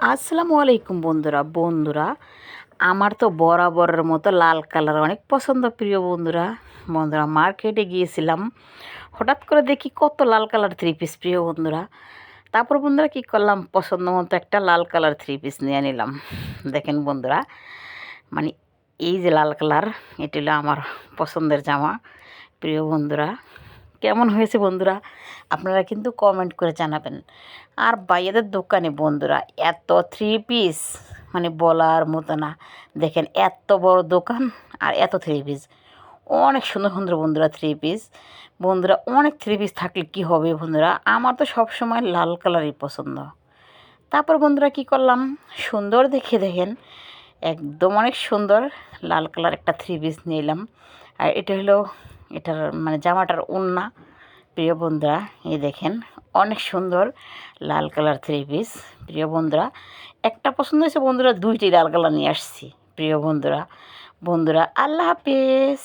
আসসালামু আলাইকুম বন্ধুরা আমার তো বরাবরের মতো লাল কালার অনেক পছন্দ প্রিয় বন্ধুরা মার্কেটে গিয়েছিলাম। হঠাৎ করে দেখি কত লাল কালার থ্রি পিস প্রিয় বন্ধুরা। তারপর বন্ধুরা কী করলাম, পছন্দ মতো একটা লাল কালার থ্রি পিস নিয়ে নিলাম। দেখেন বন্ধুরা, মানে এই যে লাল কালার, এটি হলো আমার পছন্দের জামা প্রিয় বন্ধুরা। কেমন হয়েছে বন্ধুরা আপনারা কিন্তু কমেন্ট করে জানাবেন। আর বাইরের দোকানে বন্ধুরা এত থ্রি পিস মানে বলার মতো না। দেখেন এত বড় দোকান আর এত থ্রি পিস, অনেক সুন্দর সুন্দর বন্ধুরা থ্রি পিস। বন্ধুরা অনেক থ্রি পিস থাকলে কি হবে বন্ধুরা, আমার তো সবসময় লাল কালারই পছন্দ। তারপর বন্ধুরা কি করলাম, সুন্দর দেখে দেখেন একদম অনেক সুন্দর লাল কালার একটা থ্রি পিস নিলাম। আর এটা হলো এটার মানে জামাটার ওড়না প্রিয় বন্ধুরা। এই দেখেন অনেক সুন্দর লাল কালার থ্রি পিস প্রিয় বন্ধুরা। একটা পছন্দ হয়েছে বন্ধুরা, দুইটি লাল কালার নিয়ে আসছি প্রিয় বন্ধুরা। আল্লাহ হাফেজ।